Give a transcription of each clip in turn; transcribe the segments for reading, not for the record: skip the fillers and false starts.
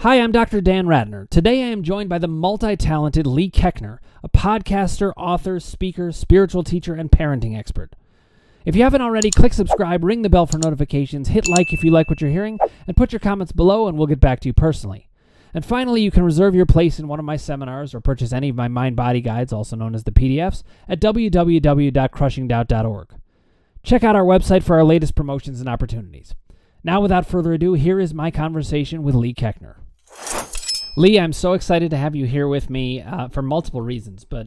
Hi, I'm Dr. Dan Ratner. Today I am joined by the multi-talented Leigh Koechner, a podcaster, author, speaker, spiritual teacher, and parenting expert. If you haven't already, click subscribe, ring the bell for notifications, hit like if you like what you're hearing, and put your comments below and we'll get back to you personally. And finally, you can reserve your place in one of my seminars or purchase any of my mind-body guides, also known as the PDFs, at www.crushingdoubt.org. Check out our website for our latest promotions and opportunities. Now, without further ado, here is my conversation with Leigh Koechner. Leigh, I'm so excited to have you here with me for multiple reasons, but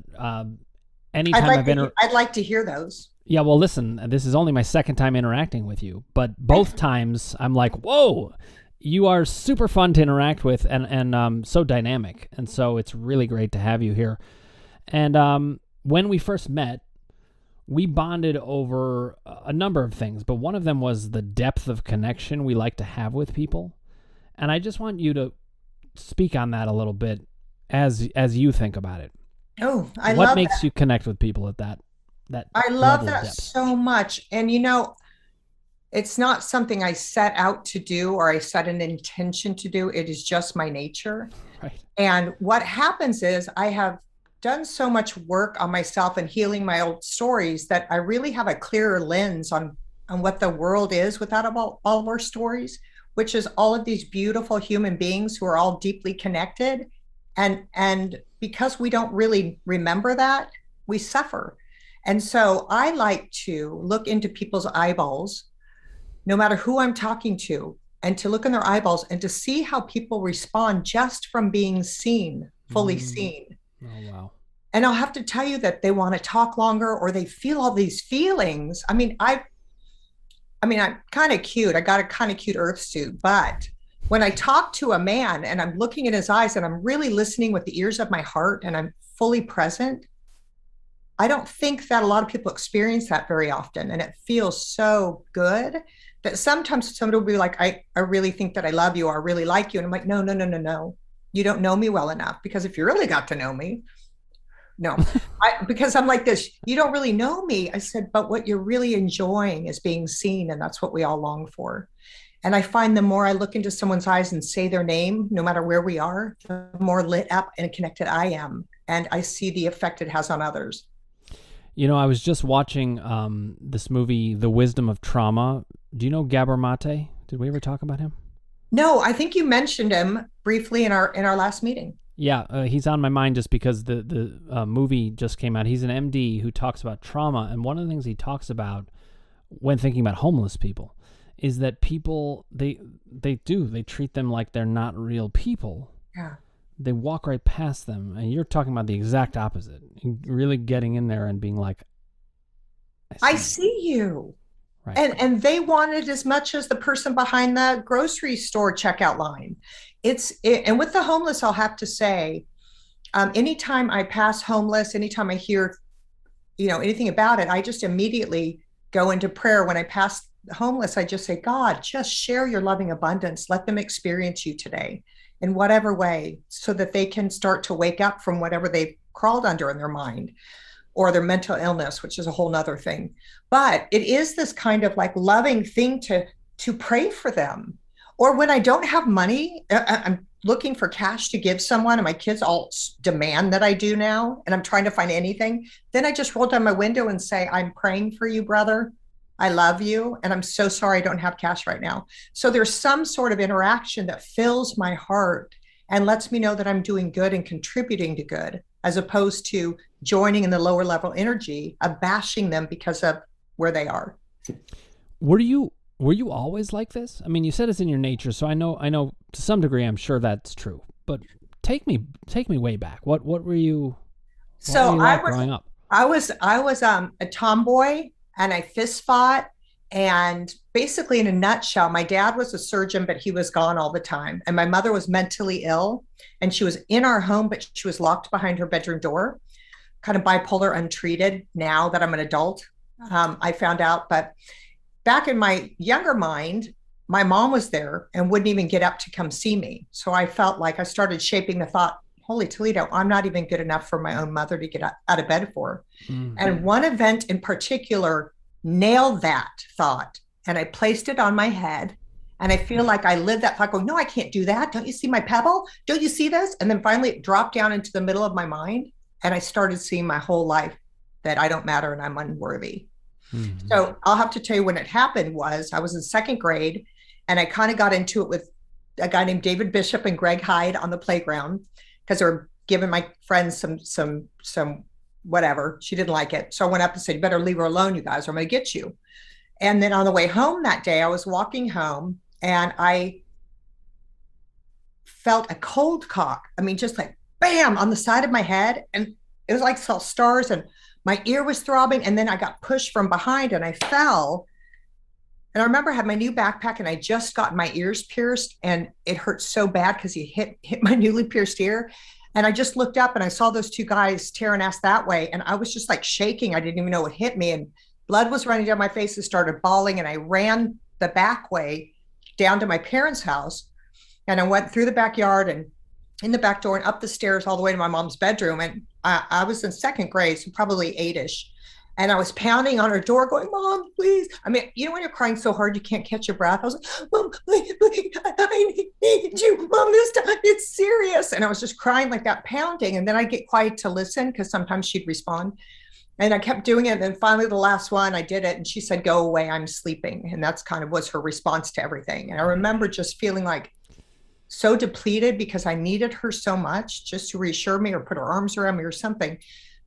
anytime I'd like to hear those. Yeah, well, listen, this is only my second time interacting with you, but both times I'm like, whoa, you are super fun to interact with and so dynamic, and so it's really great to have you here. And when we first met, we bonded over a number of things, but one of them was the depth of connection we like to have with people, and I just want you to speak on that a little bit as you think about it. Oh, what makes you connect with people at that I love that so much. And it's not something I set out to do or I set an intention to do. It is just my nature. Right. And what happens is I have done so much work on myself and healing my old stories that I really have a clearer lens on what the world is without all of our stories, which is all of these beautiful human beings who are all deeply connected. And because we don't really remember that, we suffer. And so I like to look into people's eyeballs, no matter who I'm talking to, and to look in their eyeballs and to see how people respond just from being seen, fully seen. Oh, wow. And I'll have to tell you that they want to talk longer or they feel all these feelings. I'm kind of cute. I got a kind of cute earth suit, but when I talk to a man and I'm looking in his eyes and I'm really listening with the ears of my heart and I'm fully present, I don't think that a lot of people experience that very often. And it feels so good that sometimes somebody will be like, I really think that I love you or I really like you. And I'm like, no. You don't know me well enough, because if you really got to know me, no, because I'm like this, you don't really know me. I said, but what you're really enjoying is being seen. And that's what we all long for. And I find the more I look into someone's eyes and say their name, no matter where we are, the more lit up and connected I am. And I see the effect it has on others. You know, I was just watching this movie, The Wisdom of Trauma. Do you know Gabor Mate? Did we ever talk about him? No, I think you mentioned him briefly in our last meeting. Yeah, he's on my mind just because the movie just came out. He's an MD who talks about trauma, and one of the things he talks about when thinking about homeless people is that people, they treat them like they're not real people. Yeah. They walk right past them, and you're talking about the exact opposite. Really getting in there and being like, I see you. Right. And they want it as much as the person behind the grocery store checkout line. And with the homeless, I'll have to say, anytime I pass homeless, anytime I hear, anything about it, I just immediately go into prayer. When I pass the homeless, I just say, God, just share your loving abundance. Let them experience you today in whatever way, so that they can start to wake up from whatever they've crawled under in their mind or their mental illness, which is a whole nother thing. But it is this kind of like loving thing to pray for them. Or when I don't have money, I'm looking for cash to give someone, and my kids all demand that I do now, and I'm trying to find anything. Then I just roll down my window and say, I'm praying for you, brother. I love you, and I'm so sorry I don't have cash right now. So there's some sort of interaction that fills my heart and lets me know that I'm doing good and contributing to good, as opposed to joining in the lower level energy of bashing them because of where they are. Were you always like this? I mean, you said it's in your nature, so I know to some degree I'm sure that's true. But take me way back. What were you? Growing up? I was a tomboy, and I fist fought. And basically, in a nutshell, my dad was a surgeon, but he was gone all the time. And my mother was mentally ill, and she was in our home, but she was locked behind her bedroom door, kind of bipolar, untreated. Now that I'm an adult, I found out. But back in my younger mind, my mom was there and wouldn't even get up to come see me. So I felt like I started shaping the thought, holy Toledo, I'm not even good enough for my own mother to get out of bed for. Mm-hmm. And one event in particular nailed that thought. And I placed it on my head And I feel like I lived that thought going, no, I can't do that. Don't you see my pebble? Don't you see this? And then finally it dropped down into the middle of my mind. And I started seeing my whole life that I don't matter and I'm unworthy. Mm-hmm. So I'll have to tell you when it happened was I was in second grade and I kind of got into it with a guy named David Bishop and Greg Hyde on the playground because they were giving my friends some whatever. She didn't like it. So I went up and said, you better leave her alone, you guys, or I'm going to get you. And then on the way home that day, I was walking home and I felt a cold cock. I mean, just like bam on the side of my head. And it was like saw stars and my ear was throbbing. And then I got pushed from behind and I fell. And I remember I had my new backpack and I just got my ears pierced and it hurt so bad because he hit my newly pierced ear. And I just looked up and I saw those two guys tearing ass that way. And I was just like shaking. I didn't even know what hit me. And blood was running down my face and started bawling. And I ran the back way down to my parents' house. And I went through the backyard and in the back door and up the stairs all the way to my mom's bedroom. And I was in second grade, so probably 8-ish. And I was pounding on her door going, Mom, please. I mean, you know, when you're crying so hard, you can't catch your breath. I was like, Mom, please, I need you. Mom, this time it's serious. And I was just crying like that, pounding. And then I'd get quiet to listen because sometimes she'd respond. And I kept doing it. And then finally the last one, I did it. And she said, go away, I'm sleeping. And that's kind of was her response to everything. And I remember just feeling like so depleted because I needed her so much just to reassure me or put her arms around me or something.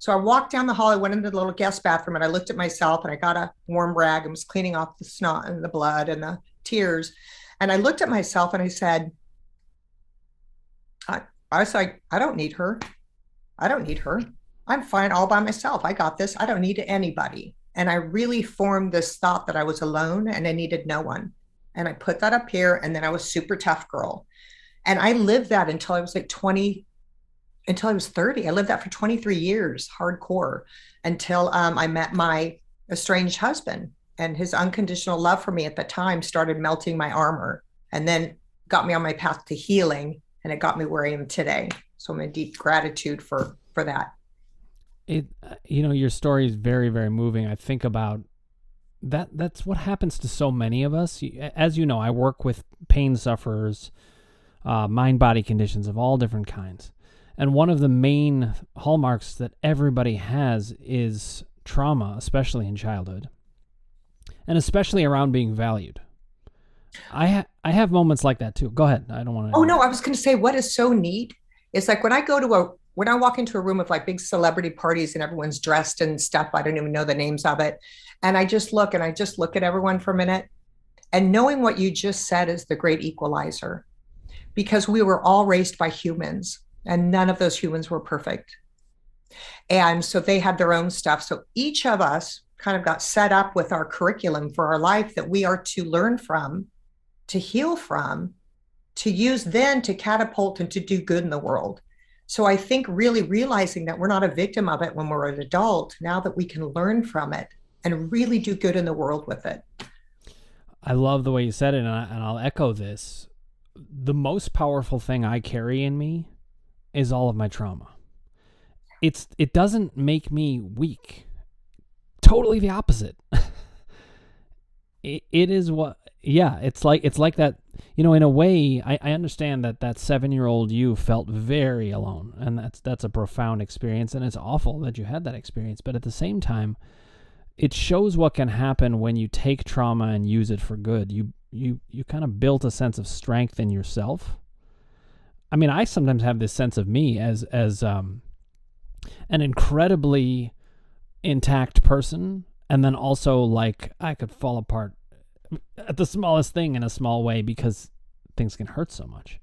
So I walked down the hall, I went into the little guest bathroom and I looked at myself and I got a warm rag and was cleaning off the snot and the blood and the tears. And I looked at myself and I said, I was like, I don't need her. I don't need her. I'm fine all by myself. I got this. I don't need anybody. And I really formed this thought that I was alone and I needed no one. And I put that up here and then I was super tough girl. And I lived that until I was like 20, until I was 30. I lived that for 23 years, hardcore, until I met my estranged husband, and his unconditional love for me at the time started melting my armor and then got me on my path to healing. And it got me where I am today. So I'm in deep gratitude for that. You know, your story is very, very moving. I think about that. That's what happens to so many of us. As you know, I work with pain sufferers, mind-body conditions of all different kinds. And one of the main hallmarks that everybody has is trauma, especially in childhood, and especially around being valued. I have moments like that too. Go ahead. I don't want to. Oh no, I was going to say what is so neat is like when I walk into a room of like big celebrity parties and everyone's dressed and stuff, I don't even know the names of it, and I just look at everyone for a minute, and knowing what you just said is the great equalizer, because we were all raised by humans. And none of those humans were perfect. And so they had their own stuff. So each of us kind of got set up with our curriculum for our life that we are to learn from, to heal from, to use then to catapult and to do good in the world. So I think really realizing that we're not a victim of it when we're an adult, now that we can learn from it and really do good in the world with it. I love the way you said it, and I'll echo this. The most powerful thing I carry in me is all of my trauma. It doesn't make me weak. Totally the opposite. it is what, yeah, it's like that, you know, in a way, I understand that 7-year-old you felt very alone, and that's a profound experience, and it's awful that you had that experience, but at the same time, it shows what can happen when you take trauma and use it for good. You kind of built a sense of strength in yourself. I mean, I sometimes have this sense of me as an incredibly intact person, and then also like I could fall apart at the smallest thing in a small way because things can hurt so much.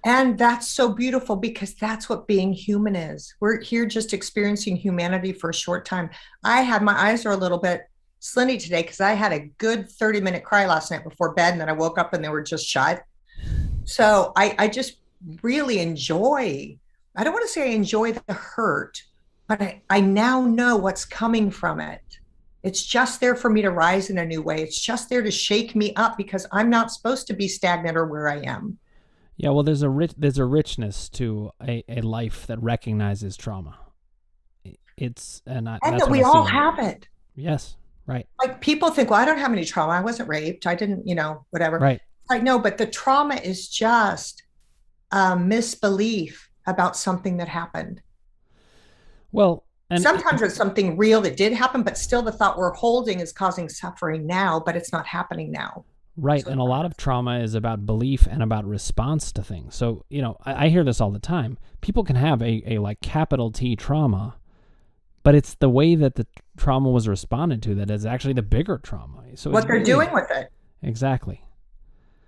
And that's so beautiful because that's what being human is. We're here just experiencing humanity for a short time. My eyes are a little bit slinty today because I had a good 30-minute cry last night before bed, and then I woke up and they were just shut. So I just really enjoy, I don't want to say I enjoy the hurt, but I now know what's coming from it. It's just there for me to rise in a new way. It's just there to shake me up because I'm not supposed to be stagnant or where I am. Yeah, well, there's a richness to a life that recognizes trauma. And that we all have it. Yes, right. Like people think, well, I don't have any trauma. I wasn't raped. I didn't, whatever. Right. I know, but the trauma is just misbelief about something that happened. Well, and Sometimes it's something real that did happen, but still the thought we're holding is causing suffering now, but it's not happening now. right, So and a lot of trauma is about belief and about response to things. So, I hear this all the time. People can have a like capital T trauma, but it's the way that the trauma was responded to that is actually the bigger trauma. So what it's they're really, doing with it. exactly.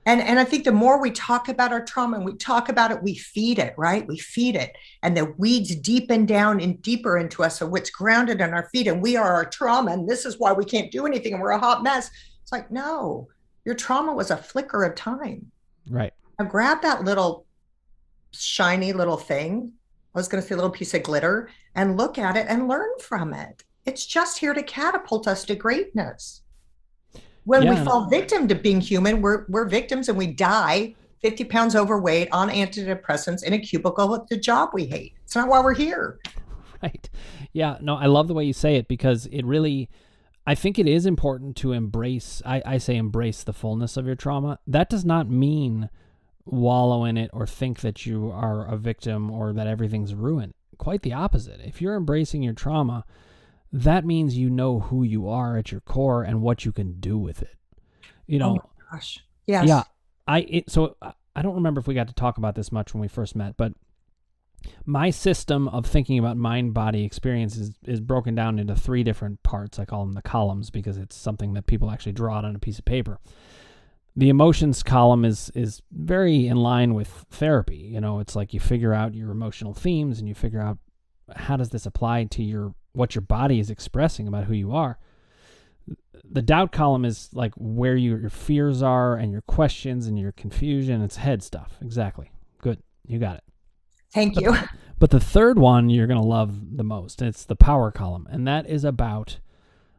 And I think the more we talk about our trauma and we talk about it, we feed it, right? We feed it. And the weeds deepen down and deeper into us. So what's grounded in our feet, and we are our trauma. And this is why we can't do anything. And we're a hot mess. It's like, no, your trauma was a flicker of time. Right. Now grab that little shiny little thing. I was going to say a little piece of glitter, and look at it and learn from it. It's just here to catapult us to greatness. When we Yeah. fall victim to being human, we're victims and we die 50 pounds overweight on antidepressants in a cubicle with the job we hate. It's not why we're here. Right. Yeah. No, I love the way you say it because it really, I think it is important to embrace, I say embrace the fullness of your trauma. That does not mean wallow in it or think that you are a victim or that everything's ruined. Quite the opposite. If you're embracing your trauma, that means you know who you are at your core and what you can do with it. Oh my gosh. Yes. Yeah. So I don't remember if we got to talk about this much when we first met, but my system of thinking about mind-body experience is broken down into 3 different parts. I call them the columns because it's something that people actually draw out on a piece of paper. The emotions column is very in line with therapy. It's like you figure out your emotional themes and you figure out how does this apply to what your body is expressing about who you are. The doubt column is like where your fears are and your questions and your confusion. It's head stuff. Exactly. Good. You got it. Thank you. But the third one you're going to love the most. It's the power column. And that is about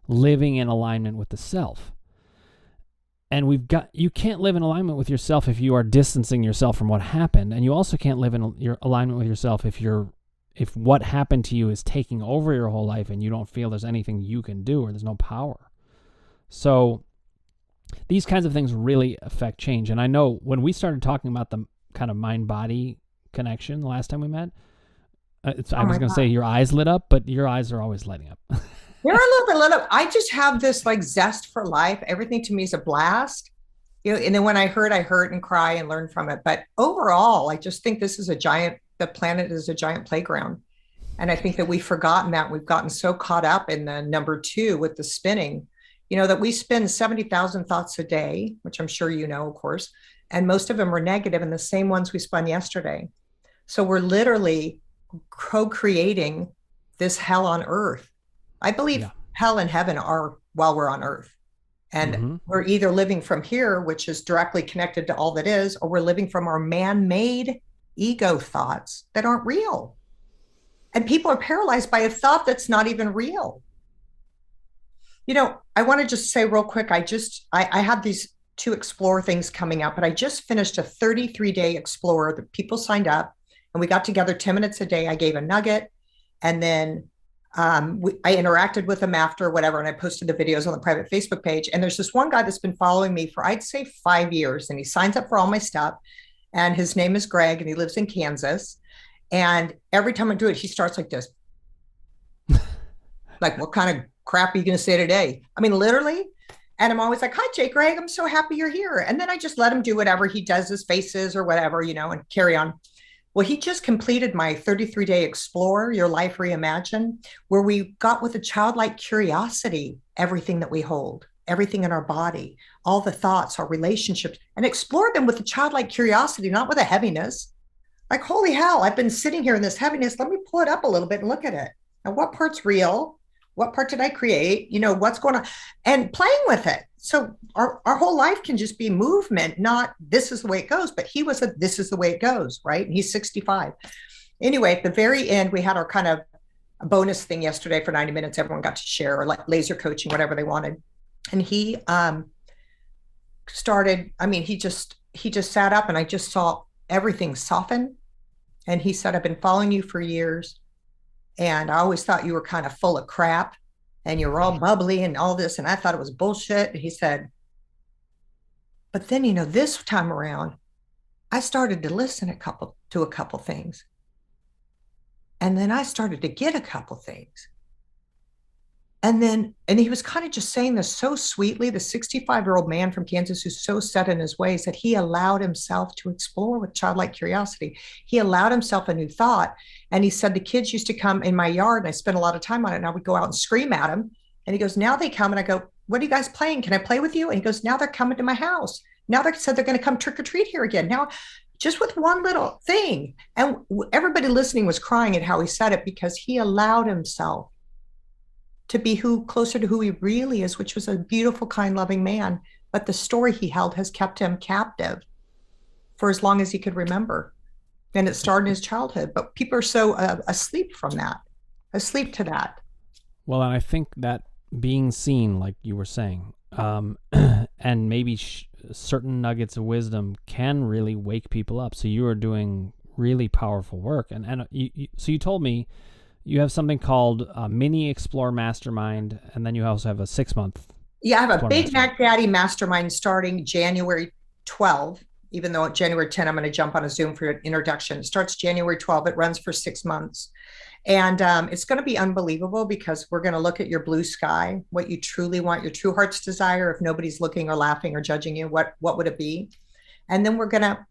living in alignment with the self. And you can't live in alignment with yourself if you are distancing yourself from what happened. And you also can't live in your alignment with yourself if what happened to you is taking over your whole life and you don't feel there's anything you can do or there's no power. So these kinds of things really affect change. And I know when we started talking about the kind of mind-body connection the last time we met, I was going to say your eyes lit up, but your eyes are always lighting up. They're a little bit lit up. I just have this like zest for life. Everything to me is a blast. And then when I hurt and cry and learn from it. But overall, I just think the planet is a giant playground. And I think that we've forgotten that. We've gotten so caught up in the number 2 with the spinning, that we spin 70,000 thoughts a day, which I'm sure you know, of course, and most of them are negative and the same ones we spun yesterday. So we're literally co-creating this hell on earth. I believe hell and heaven are while we're on earth. And we're either living from here, which is directly connected to all that is, or we're living from our man-made ego thoughts that aren't real. And people are paralyzed by a thought that's not even real. I want to just say real quick, I have these 2 Explore things coming up, but I just finished a 33-day Explorer that people signed up and we got together 10 minutes a day. I gave a nugget and then I interacted with them after whatever. And I posted the videos on the private Facebook page. And there's this one guy that's been following me for, I'd say 5 years. And he signs up for all my stuff. And his name is Greg and he lives in Kansas. And every time I do it, he starts like this. Like, what kind of crap are you going to say today? I mean, literally. And I'm always like, hi, Jay Greg, I'm so happy you're here. And then I just let him do whatever he does, his faces or whatever, and carry on. Well, he just completed my 33-day Explore, Your Life Reimagined, where we got with a childlike curiosity, everything that we hold, everything in our body, all the thoughts, our relationships, and explored them with a childlike curiosity, not with a heaviness. Like, holy hell, I've been sitting here in this heaviness. Let me pull it up a little bit and look at it. Now, what part's real? What part did I create? What's going on? And playing with it. So our whole life can just be movement, not this is the way it goes, but he was this is the way it goes, right? And he's 65. Anyway, at the very end, we had our kind of bonus thing yesterday for 90 minutes. Everyone got to share or like laser coaching, whatever they wanted. And he started, he just sat up and I just saw everything soften. And he said, I've been following you for years. And I always thought you were kind of full of crap and you were all bubbly and all this. And I thought it was bullshit. And he said, But then, this time around, I started to listen to a couple things. And then I started to get a couple things. And he was kind of just saying this so sweetly, the 65-year-old man from Kansas who's so set in his ways that he allowed himself to explore with childlike curiosity. He allowed himself a new thought. And he said, the kids used to come in my yard and I spent a lot of time on it. And I would go out and scream at them. And he goes, now they come. And I go, what are you guys playing? Can I play with you? And he goes, now they're coming to my house. Now they said they're going to come trick or treat here again. Now, just with one little thing. And everybody listening was crying at how he said it, because he allowed himself to be closer to who he really is, which was a beautiful, kind, loving man. But the story he held has kept him captive for as long as he could remember. And it started in his childhood. But people are so asleep to that. Well, and I think that being seen, like you were saying, and maybe certain nuggets of wisdom can really wake people up. So you are doing really powerful work. And so you told me you have something called Mini Explore Mastermind, and then you also have a 6-month. Yeah, I have a Big Mac Daddy Mastermind starting January 12. Even though at January 10, I'm going to jump on a Zoom for an introduction. It starts January 12. It runs for 6 months. And it's going to be unbelievable, because we're going to look at your blue sky, what you truly want, your true heart's desire. If nobody's looking or laughing or judging you, what would it be? And then we're going to,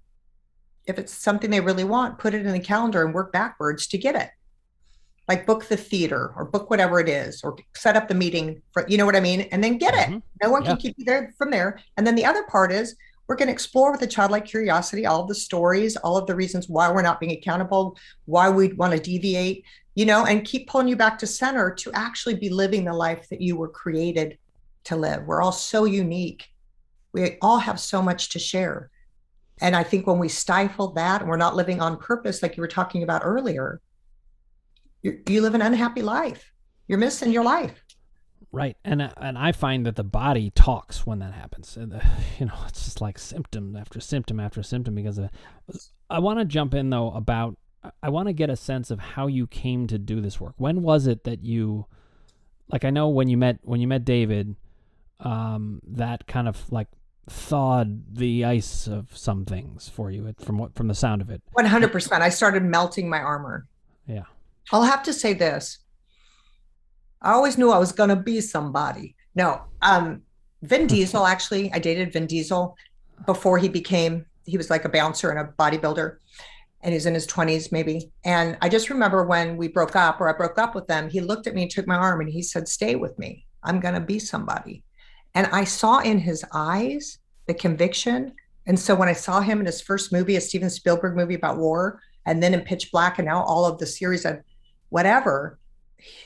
if it's something they really want, put it in the calendar and work backwards to get it. Like book the theater or book whatever it is, or set up the meeting for, you know what I mean? And then get it. No one can keep you there from there. And then the other part is we're going to explore with a childlike curiosity, all of the stories, all of the reasons why we're not being accountable, why we'd want to deviate, and keep pulling you back to center to actually be living the life that you were created to live. We're all so unique. We all have so much to share. And I think when we stifle that and we're not living on purpose, like you were talking about earlier, you live an unhappy life. You're missing your life. Right. And I find that the body talks when that happens. It's just like symptom after symptom after symptom, because I want to jump in though I want to get a sense of how you came to do this work. When was it that you, like, I know when you met David, that kind of like thawed the ice of some things for you from the sound of it. 100%. I started melting my armor. Yeah. I'll have to say this. I always knew I was going to be somebody. No, Vin Diesel, actually, I dated Vin Diesel before he was like a bouncer and a bodybuilder, and he's in his 20s maybe. And I just remember when we broke up, or I broke up with them, he looked at me and took my arm and he said, stay with me. I'm going to be somebody. And I saw in his eyes the conviction. And so when I saw him in his first movie, a Steven Spielberg movie about war, and then in Pitch Black, and now all of the series of whatever,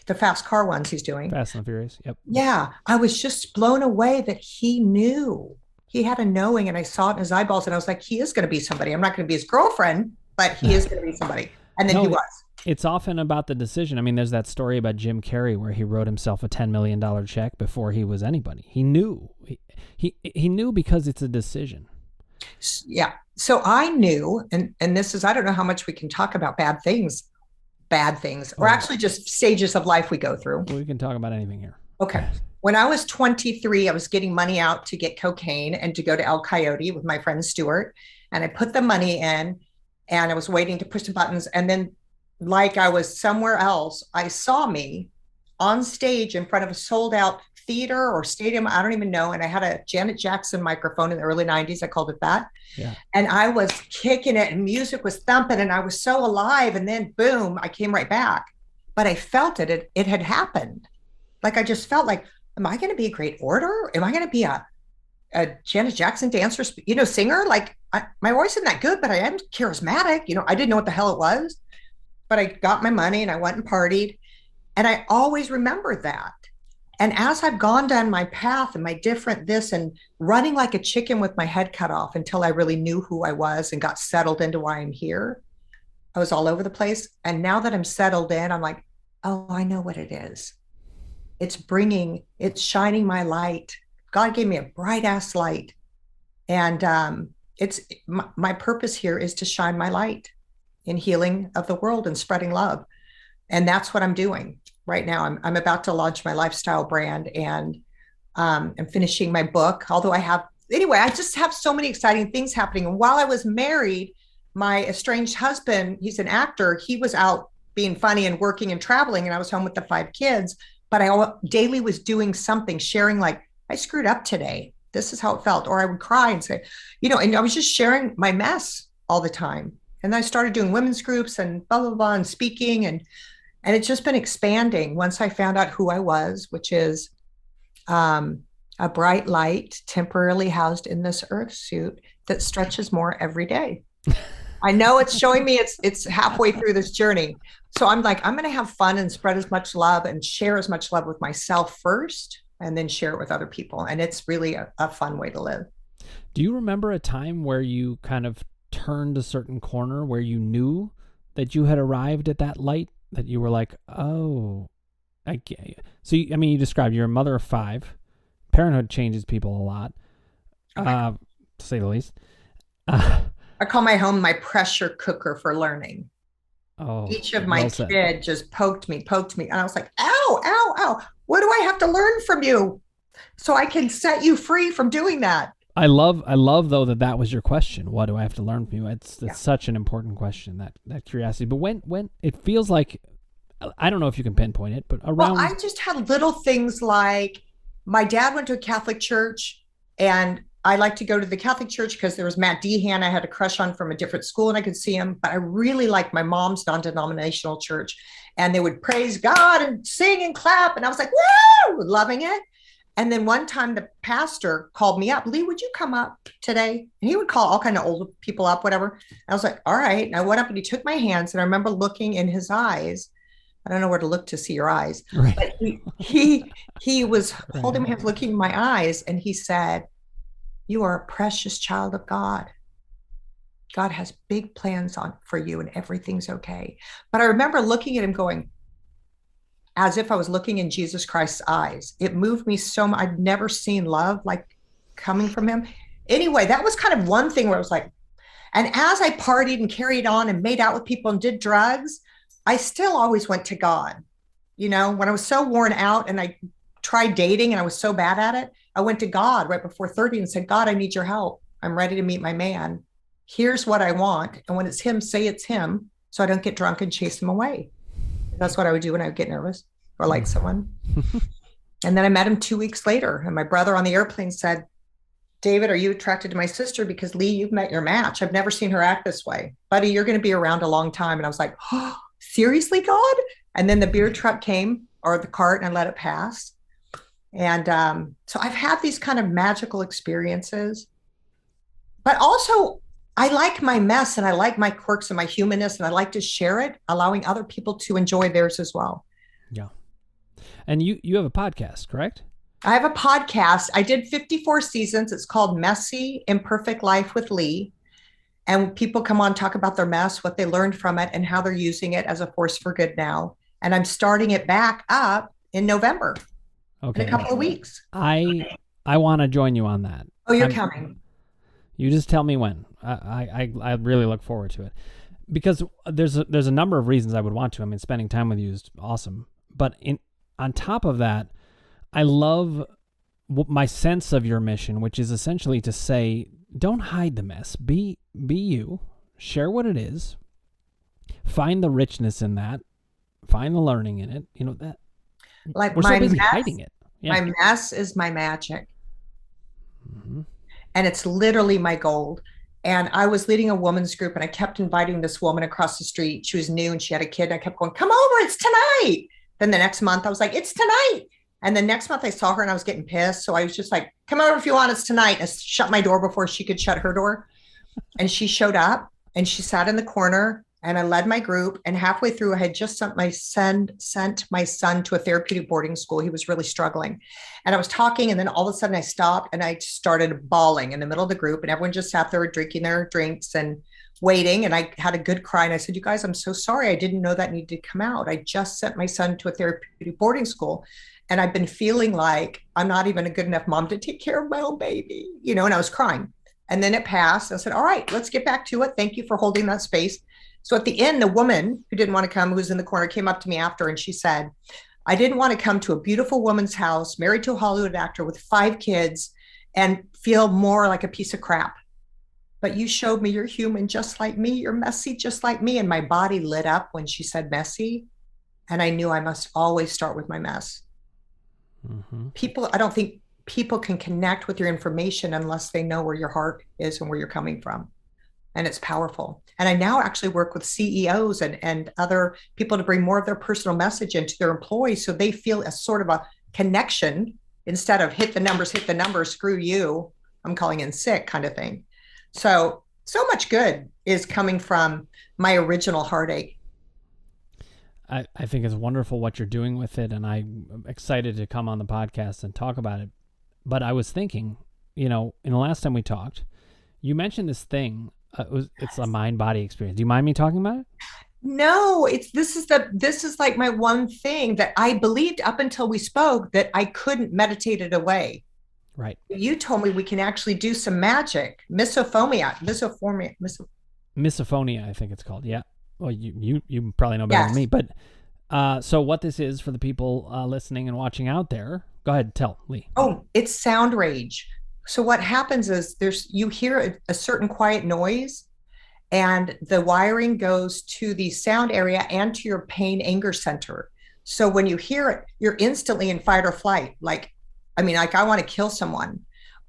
the fast car ones he's doing. Fast and Furious. Yep. Yeah. I was just blown away that he knew. He had a knowing, and I saw it in his eyeballs, and I was like, he is going to be somebody. I'm not going to be his girlfriend, but he is going to be somebody. And then he was. It's often about the decision. I mean, there's that story about Jim Carrey where he wrote himself a $10 million check before he was anybody. He knew. He knew because it's a decision. Yeah. So I knew, and this is, I don't know how much we can talk about bad things, or actually just stages of life we go through. We can talk about anything here. Okay. When I was 23, I was getting money out to get cocaine and to go to El Coyote with my friend Stuart. And I put the money in, and I was waiting to push the buttons. And then, like I was somewhere else, I saw me on stage in front of a sold out theater or stadium. I don't even know. And I had a Janet Jackson microphone in the early 90s. I called it that. Yeah. And I was kicking it, and music was thumping, and I was so alive. And then boom, I came right back. But I felt it. It had happened. Like I just felt like, am I going to be a great orator? Am I going to be a Janet Jackson dancer, singer? Like my voice isn't that good, but I am charismatic. I didn't know what the hell it was, but I got my money and I went and partied. And I always remembered that. And as I've gone down my path and my different this, and running like a chicken with my head cut off until I really knew who I was and got settled into why I'm here, I was all over the place. And now that I'm settled in, I'm like, oh, I know what it is. It's shining my light. God gave me a bright ass light. And it's my purpose here is to shine my light in healing of the world and spreading love. And that's what I'm doing right now. I'm about to launch my lifestyle brand, and I'm finishing my book. Although anyway, I just have so many exciting things happening. And while I was married, my estranged husband, he's an actor, he was out being funny and working and traveling, and I was home with the 5 kids. But I daily was doing something, sharing like, I screwed up today. This is how it felt. Or I would cry and say, and I was just sharing my mess all the time. And then I started doing women's groups and blah, blah, blah, and speaking. And it's just been expanding once I found out who I was, which is a bright light temporarily housed in this earth suit that stretches more every day. I know it's showing me it's halfway through this journey. So I'm like, I'm going to have fun and spread as much love and share as much love with myself first, and then share it with other people. And it's really a fun way to live. Do you remember a time where you kind of turned a certain corner where you knew that you had arrived at that light, that you were like, oh, I get you. So, you described you're a mother of 5. Parenthood changes people a lot, to say the least. I call my home my pressure cooker for learning. Oh, each of my kids just poked me. And I was like, ow, ow, ow. What do I have to learn from you so I can set you free from doing that? I love though, that was your question. What do I have to learn from you? It's such an important question, that curiosity. But when it feels like, I don't know if you can pinpoint it, but around. Well, I just had little things like, my dad went to a Catholic church, and I like to go to the Catholic church because there was Matt Dehan I had a crush on from a different school, and I could see him. But I really liked my mom's non-denominational church, and they would praise God and sing and clap. And I was like, woo, loving it. And then one time the pastor called me up, Leigh, would you come up today? And he would call all kind of old people up, whatever. And I was like, all right. And I went up and he took my hands, and I remember looking in his eyes. I don't know where to look to see your eyes, right. But he was holding my hands, looking in my eyes, and he said, you are a precious child of God. God has big plans for you, and everything's okay. But I remember looking at him going, as if I was looking in Jesus Christ's eyes. It moved me so much. I'd never seen love like coming from him. Anyway, that was kind of one thing where I was like, and as I partied and carried on and made out with people and did drugs, I still always went to God. When I was so worn out and I tried dating and I was so bad at it, I went to God right before 30 and said, God, I need your help. I'm ready to meet my man. Here's what I want. And when it's him, say it's him, so I don't get drunk and chase him away. That's what I would do when I would get nervous or like someone. And then I met him 2 weeks later. And my brother on the airplane said, David, are you attracted to my sister? Because Leigh, you've met your match. I've never seen her act this way. Buddy, you're going to be around a long time. And I was like, oh, seriously, God? And then the beer truck came, or the cart, and I let it pass. And so I've had these kind of magical experiences. But also, I like my mess, and I like my quirks and my humanness, and I like to share it, allowing other people to enjoy theirs as well. Yeah. And you have a podcast, correct? I have a podcast. I did 54 seasons. It's called Messy, Imperfect Life with Leigh. And people come on, talk about their mess, what they learned from it, and how they're using it as a force for good now. And I'm starting it back up in November, in a couple of weeks. I want to join you on that. Oh, you're coming. You just tell me when. I really look forward to it, because there's a number of reasons I would want to. I mean, spending time with you is awesome, but on top of that, I love my sense of your mission, which is essentially to say, don't hide the mess. Be you. Share what it is. Find the richness in that. Find the learning in it. That. Like we're so busy hiding it. Yeah. My mess is my magic. Mm-hmm. And it's literally my gold. And I was leading a women's group, and I kept inviting this woman across the street. She was new and she had a kid. And I kept going, come over, it's tonight. Then the next month I was like, it's tonight. And the next month I saw her and I was getting pissed. So I was just like, come over if you want, it's tonight. I shut my door before she could shut her door. And she showed up and she sat in the corner, and I led my group. And halfway through, I had just sent my son to a therapeutic boarding school. He was really struggling. And I was talking, and then all of a sudden I stopped and I started bawling in the middle of the group, and everyone just sat there drinking their drinks and waiting. And I had a good cry. And I said, you guys, I'm so sorry. I didn't know that needed to come out. I just sent my son to a therapeutic boarding school, and I've been feeling like I'm not even a good enough mom to take care of my own baby, and I was crying. And then it passed. I said, all right, let's get back to it. Thank you for holding that space. So at the end, the woman who didn't want to come, who was in the corner, came up to me after, and she said, I didn't want to come to a beautiful woman's house, married to a Hollywood actor with 5 kids, and feel more like a piece of crap. But you showed me you're human just like me. You're messy just like me. And my body lit up when she said messy. And I knew I must always start with my mess. Mm-hmm. I don't think people can connect with your information unless they know where your heart is and where you're coming from. And it's powerful. And I now actually work with CEOs and other people to bring more of their personal message into their employees so they feel a sort of a connection instead of hit the numbers, screw you, I'm calling in sick kind of thing. So much good is coming from my original heartache. I think it's wonderful what you're doing with it, and I'm excited to come on the podcast and talk about it. But I was thinking, in the last time we talked, you mentioned this thing. It's a mind-body experience. Do you mind me talking about it? No, this is like my one thing that I believed up until we spoke that I couldn't meditate it away. Right. You told me we can actually do some magic. Misophonia, I think it's called. Yeah. Well, you probably know better than me. But so what this is for the people listening and watching out there, go ahead, tell Leigh. Oh, it's sound rage. So what happens is you hear a certain quiet noise, and the wiring goes to the sound area and to your pain anger center. So when you hear it, you're instantly in fight or flight. Like I want to kill someone,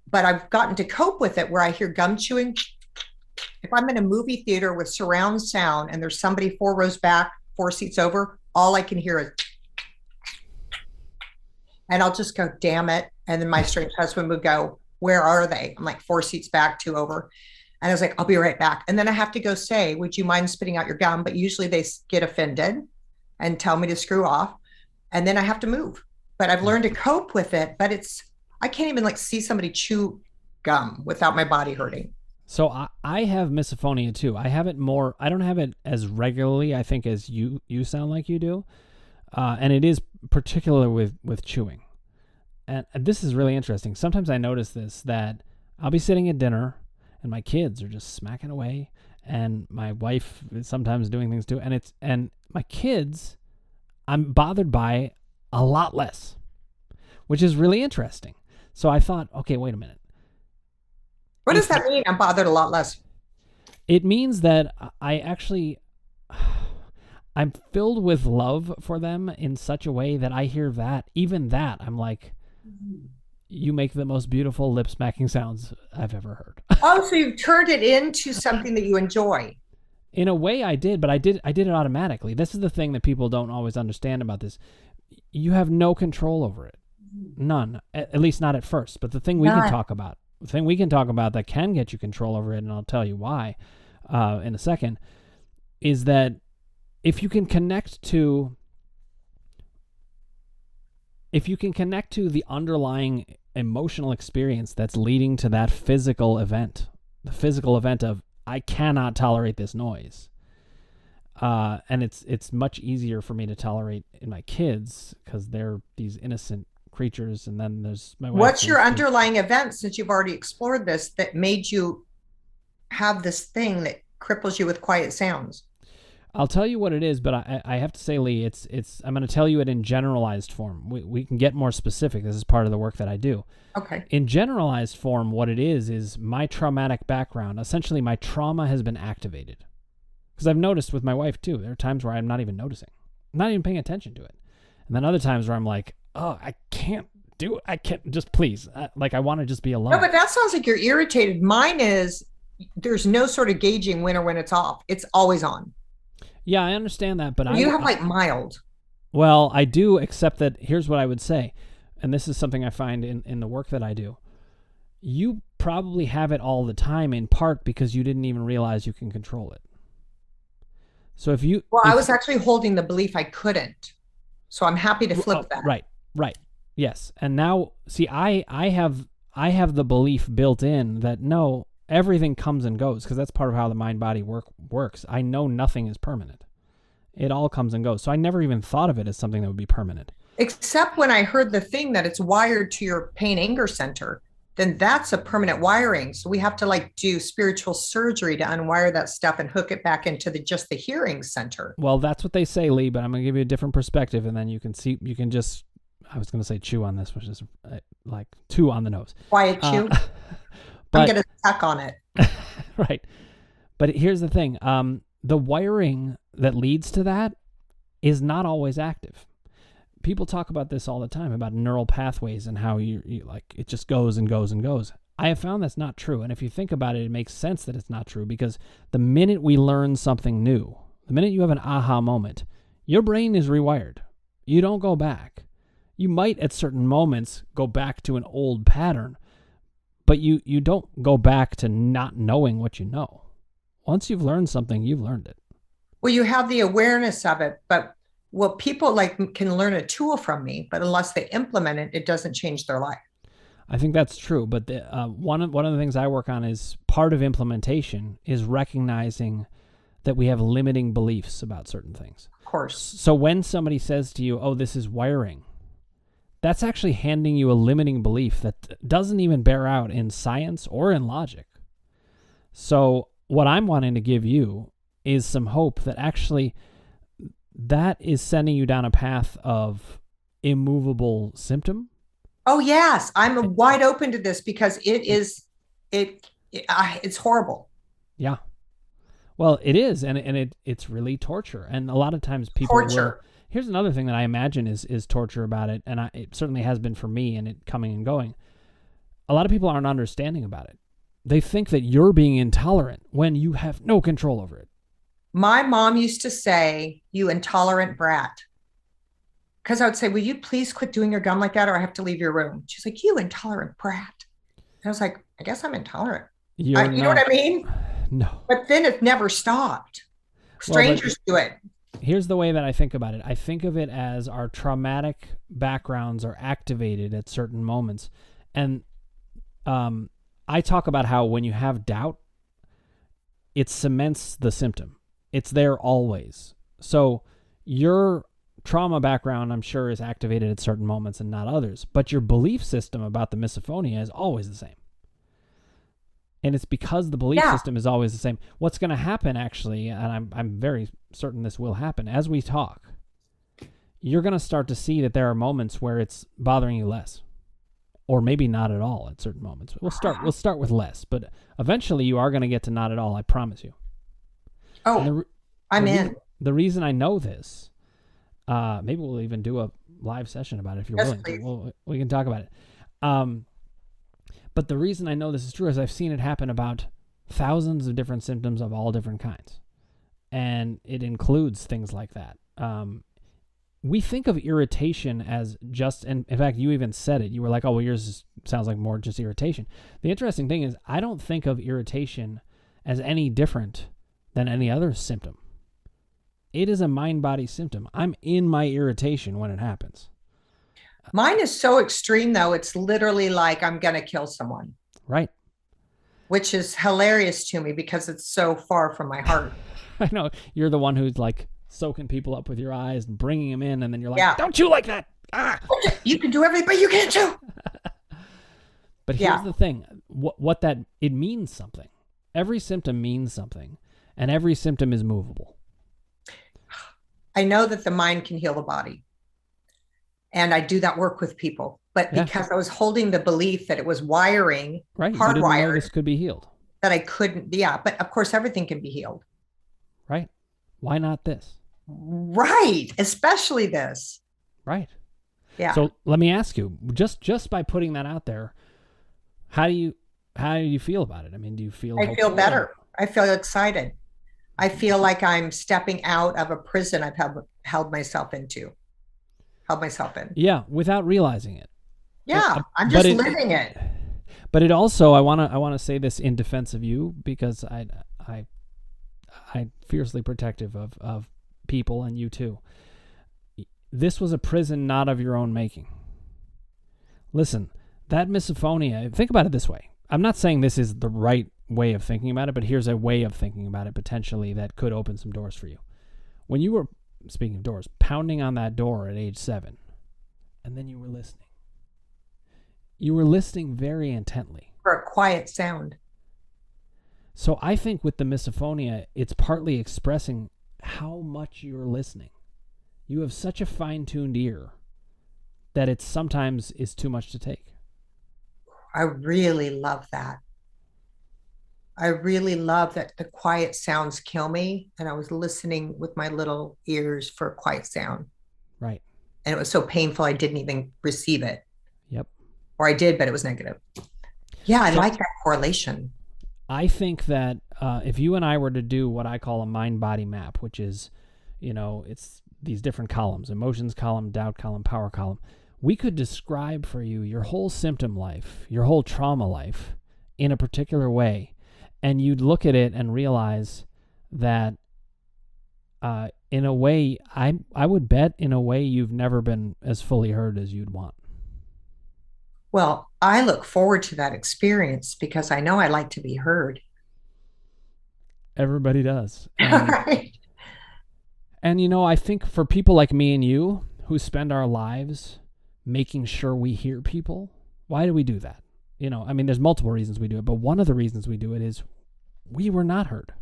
but I've gotten to cope with it where I hear gum chewing. If I'm in a movie theater with surround sound and there's somebody 4 rows back, 4 seats over, all I can hear is, and I'll just go, damn it. And then my strange husband would go, where are they? I'm like 4 seats back, 2 over. And I was like, I'll be right back. And then I have to go say, would you mind spitting out your gum? But usually they get offended and tell me to screw off. And then I have to move. But I've learned to cope with it. But I can't even see somebody chew gum without my body hurting. So I have misophonia too. I have it more. I don't have it as regularly, I think, as you sound like you do. And it is particular with chewing. And this is really interesting. Sometimes I notice this, that I'll be sitting at dinner and my kids are just smacking away, and my wife is sometimes doing things too. And my kids, I'm bothered by a lot less, which is really interesting. So I thought, okay, wait a minute. What does that mean? I'm bothered a lot less. It means that I'm filled with love for them in such a way that I hear that, even that, I'm like, you make the most beautiful lip smacking sounds I've ever heard. Oh, so you've turned it into something that you enjoy. In a way I did, but I did it automatically. This is the thing that people don't always understand about this. You have no control over it. None, at least not at first. But the thing we can talk about that can get you control over it, and I'll tell you why in a second, is that if you can connect to the underlying emotional experience that's leading to that physical event, the physical event of, I cannot tolerate this noise. And it's much easier for me to tolerate in my kids because they're these innocent creatures. And then there's my wife. What's your underlying event, since you've already explored this, that made you have this thing that cripples you with quiet sounds? I'll tell you what it is, but I have to say, Leigh, it's I'm going to tell you it in generalized form. We can get more specific. This is part of the work that I do. Okay. In generalized form, what it is my traumatic background. Essentially, my trauma has been activated. Because I've noticed with my wife, too, there are times where I'm not even noticing. I'm not even paying attention to it. And then other times where I'm like, oh, I can't do it. I can't, just please. I want to just be alone. No, but that sounds like you're irritated. Mine is, there's no sort of gauging when or when it's off. It's always on. Yeah, I understand that, but you have mild. Well, I do, except that here's what I would say, and this is something I find in the work that I do. You probably have it all the time, in part because you didn't even realize you can control it. So if you... Well, I was actually holding the belief I couldn't. So I'm happy to flip that. Right. Yes. And now, see, I have the belief built in that no, everything comes and goes, because that's part of how the mind-body works. I know nothing is permanent. It all comes and goes. So I never even thought of it as something that would be permanent. Except when I heard the thing that it's wired to your pain anger center, then that's a permanent wiring. So we have to do spiritual surgery to unwire that stuff and hook it back into just the hearing center. Well, that's what they say, Leigh, but I'm going to give you a different perspective, and then you can just I was going to say chew on this, which is like two on the nose. Quiet chew. But, I'm going to suck on it. Right. But here's the thing. The wiring that leads to that is not always active. People talk about this all the time, about neural pathways and how you like it just goes and goes and goes. I have found that's not true. And if you think about it, it makes sense that it's not true, because the minute we learn something new, the minute you have an aha moment, your brain is rewired. You don't go back. You might at certain moments go back to an old pattern, but you don't go back to not knowing what you know. Once you've learned something, you've learned it. Well, you have the awareness of it, but people like can learn a tool from me, but unless they implement it, it doesn't change their life. I think that's true, but one of the things I work on is part of implementation is recognizing that we have limiting beliefs about certain things. Of course. So when somebody says to you, "Oh, this is wiring," that's actually handing you a limiting belief that doesn't even bear out in science or in logic. So what I'm wanting to give you is some hope that actually that is sending you down a path of immovable symptom. Oh, yes. I'm wide open to this because it's horrible. Yeah. Well, it is, and it's really torture. And a lot of times people torture. Here's another thing that I imagine is torture about it, and it certainly has been for me, and it coming and going. A lot of people aren't understanding about it. They think that you're being intolerant when you have no control over it. My mom used to say, "You intolerant brat." Because I would say, "Will you please quit doing your gum like that, or I have to leave your room?" She's like, "You intolerant brat." And I was like, "I guess I'm intolerant." You know what I mean? No. But then it never stopped. Strangers do it. Here's the way that I think about it. I think of it as our traumatic backgrounds are activated at certain moments. And I talk about how when you have doubt, it cements the symptom. It's there always. So your trauma background, I'm sure, is activated at certain moments and not others. But your belief system about the misophonia is always the same. And it's because the belief system is always the same. What's going to happen, actually, and I'm very certain this will happen, as we talk, you're going to start to see that there are moments where it's bothering you less. Or maybe not at all at certain moments. We'll start with less, but eventually you are going to get to not at all, I promise you. Oh, I'm in. The reason I know this, maybe we'll even do a live session about it if you're willing to. We can talk about it. But the reason I know this is true is I've seen it happen about thousands of different symptoms of all different kinds. And it includes things like that. We think of irritation as just, and in fact, you even said it. You were like, "Oh, well, yours sounds like more just irritation." The interesting thing is I don't think of irritation as any different than any other symptom. It is a mind-body symptom. I'm in my irritation when it happens. Mine is so extreme, though. It's literally like I'm going to kill someone. Right. Which is hilarious to me because it's so far from my heart. I know. You're the one who's like soaking people up with your eyes and bringing them in, and then you're like, "Don't chew like that." Ah! You can do everything, but you can't chew. But here's the thing. What that, it means something. Every symptom means something, and every symptom is movable. I know that the mind can heal the body. And I do that work with people. But because I was holding the belief that it was wiring, hardwired, this could be healed. That I couldn't, but of course everything can be healed. Right. Why not this? Right. Especially this. Right. Yeah. So let me ask you, just by putting that out there, how do you feel about it? I mean, do you feel I feel better. I feel excited. I feel like I'm stepping out of a prison I've held myself in. Yeah, without realizing it. Yeah, I'm just living it. But it also, I want to say this in defense of you, because I'm fiercely protective of people, and you too. This was a prison not of your own making. Listen, that misophonia, think about it this way. I'm not saying this is the right way of thinking about it, but here's a way of thinking about it potentially that could open some doors for you. When you were, speaking of doors, pounding on that door at age 7, and then you were listening. You were listening very intently. For a quiet sound. So I think with the misophonia, it's partly expressing how much you're listening. You have such a fine-tuned ear that it sometimes is too much to take. I really love that. I really love that the quiet sounds kill me. And I was listening with my little ears for quiet sound. Right. And it was so painful, I didn't even receive it. Yep. Or I did, but it was negative. Yeah, I So, like that correlation. I think that if you and I were to do what I call a mind-body map, which is, it's these different columns, emotions column, doubt column, power column, we could describe for you your whole symptom life, your whole trauma life in a particular way. And you'd look at it and realize that in a way, I would bet in a way you've never been as fully heard as you'd want. Well, I look forward to that experience because I know I like to be heard. Everybody does. Right. And, I think for people like me and you who spend our lives making sure we hear people, why do we do that? There's multiple reasons we do it, but one of the reasons we do it is we were not heard.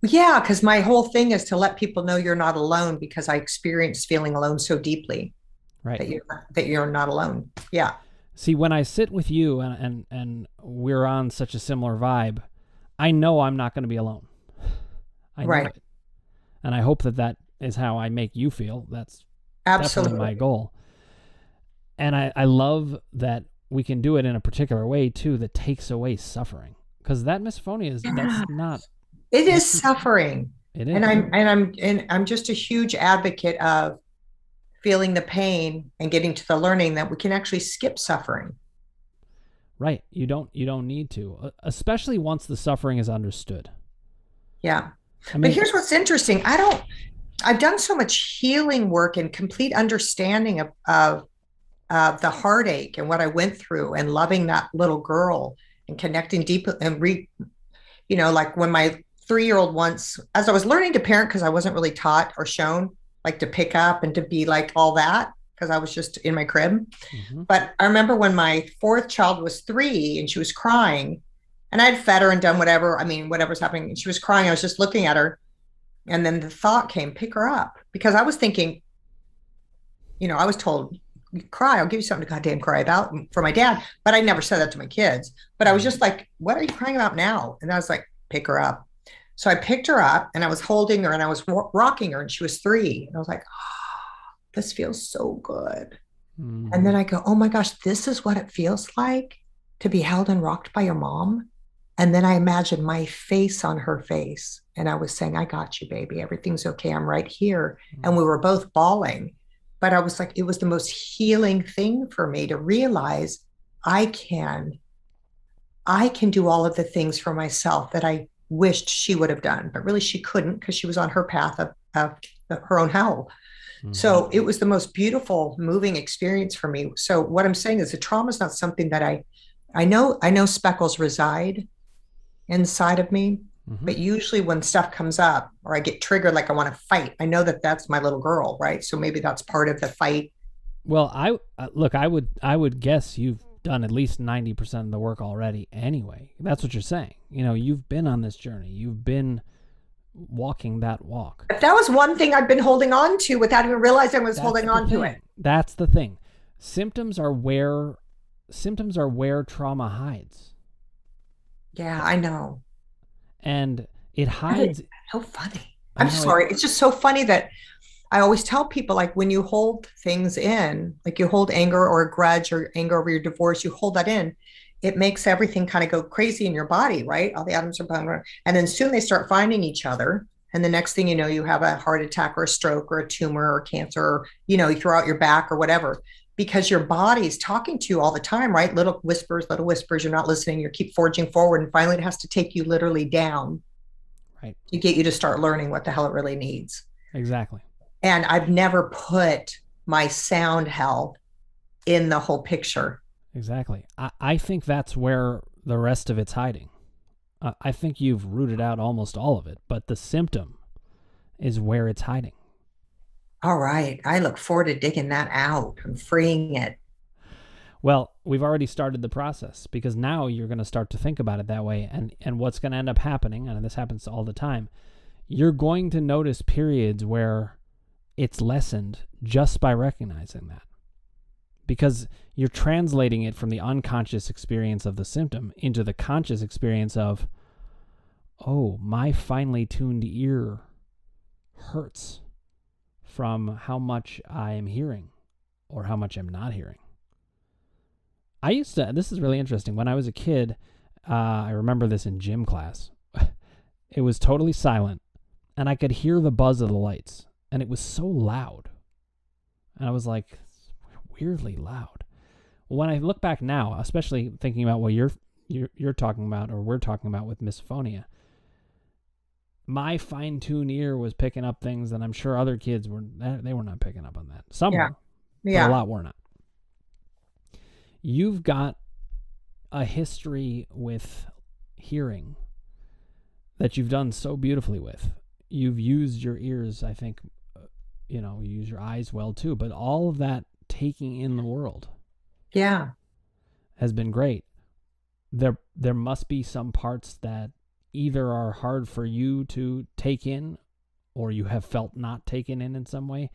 Yeah, because my whole thing is to let people know you're not alone because I experienced feeling alone so deeply. Right. That you're not alone. Yeah. See, when I sit with you and we're on such a similar vibe, I know I'm not going to be alone. I know it. And I hope that is how I make you feel. That's absolutely definitely my goal. And I love that we can do it in a particular way too that takes away suffering. Because that misophonia that's not. It is suffering. It is. And I'm just a huge advocate of feeling the pain and getting to the learning that we can actually skip suffering. Right. You don't need to, especially once the suffering is understood. Yeah. But here's what's interesting. I've done so much healing work and complete understanding of the heartache and what I went through and loving that little girl and connecting deep and like when my 3-year-old once, as I was learning to parent, because I wasn't really taught or shown like to pick up and to be like all that, because I was just in my crib. Mm-hmm. But I remember when my 4th child was 3 and she was crying and I'd fed her and done whatever's happening. And she was crying. I was just looking at her. And then the thought came, pick her up, because I was thinking, I was told, cry, I'll give you something to goddamn cry about for my dad. But I never said that to my kids. But I was just like, what are you crying about now? And I was like, pick her up. So I picked her up and I was holding her and I was rocking her and she was 3. And I was like, this feels so good. Mm-hmm. And then I go, oh my gosh, this is what it feels like to be held and rocked by your mom. And then I imagined my face on her face. And I was saying, I got you, baby. Everything's okay. I'm right here. Mm-hmm. And we were both bawling. But I was like, it was the most healing thing for me to realize I can do all of the things for myself that I wished she would have done, but really she couldn't because she was on her path of her own hell. Mm-hmm. So it was the most beautiful, moving experience for me. So what I'm saying is the trauma is not something that I know speckles reside inside of me, mm-hmm. but usually when stuff comes up or I get triggered, like I want to fight, I know that that's my little girl, right? So maybe that's part of the fight. Well, I would guess you've done at least 90% of the work already anyway. That's what you're saying. You've been on this journey. You've been walking that walk. If that was one thing I've been holding on to without even realizing I was holding on to it. That's the thing. Symptoms are where trauma hides. Yeah, I know. And it hides. It's so funny. I'm sorry. It's just so funny that I always tell people, like, when you hold things in, like you hold anger or a grudge or anger over your divorce, you hold that in, it makes everything kind of go crazy in your body, right? All the atoms are bumping around. And then soon they start finding each other. And the next thing you know, you have a heart attack or a stroke or a tumor or cancer, or, you throw out your back or whatever, because your body's talking to you all the time, right? Little whispers, you're not listening, you keep forging forward. And finally it has to take you literally down, right, to get you to start learning what the hell it really needs. Exactly. And I've never put my sound health in the whole picture. Exactly. I think that's where the rest of it's hiding. I think you've rooted out almost all of it, but the symptom is where it's hiding. All right. I look forward to digging that out and freeing it. Well, we've already started the process, because now you're going to start to think about it that way. And what's going to end up happening, and this happens all the time, you're going to notice periods where it's lessened just by recognizing that. because you're translating it from the unconscious experience of the symptom into the conscious experience of, oh, my finely tuned ear hurts from how much I am hearing or how much I'm not hearing. This is really interesting. When I was a kid, I remember this in gym class. It was totally silent, and I could hear the buzz of the lights, and it was so loud. And I was like, weirdly loud. When I look back now, especially thinking about what you're talking about, or we're talking about with misophonia, my fine-tuned ear was picking up things that I'm sure other kids were not picking up on that. Some were, but a lot were not. You've got a history with hearing that you've done so beautifully with. You've used your ears, I think, you use your eyes well too, but all of that taking in the world has been great. There must be some parts that either are hard for you to take in or you have felt not taken in some way.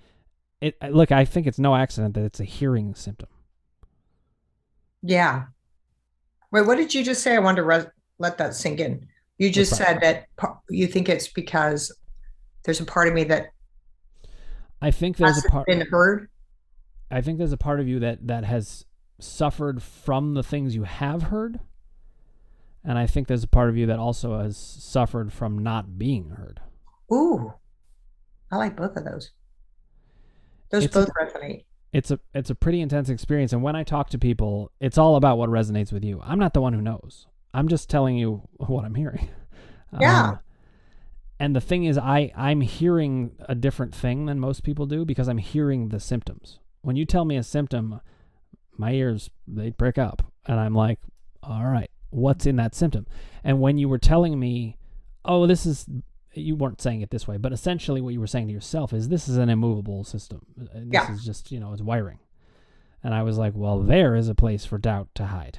Look, I think it's no accident that it's a hearing symptom. Yeah. Wait, what did you just say? I wanted to let that sink in. You just said that you think it's because there's a part of me that I think there's a part been heard. I think there's a part of you that has suffered from the things you have heard. And I think there's a part of you that also has suffered from not being heard. Ooh, I like both of those. Those both resonate. It's a pretty intense experience. And when I talk to people, it's all about what resonates with you. I'm not the one who knows. I'm just telling you what I'm hearing. Yeah. And the thing is, I'm hearing a different thing than most people do because I'm hearing the symptoms. When you tell me a symptom, my ears, they prick up. And I'm like, all right, what's in that symptom? And when you were telling me, oh, you weren't saying it this way, but essentially what you were saying to yourself is this is an immovable system. This is just, it's wiring. And I was like, well, there is a place for doubt to hide.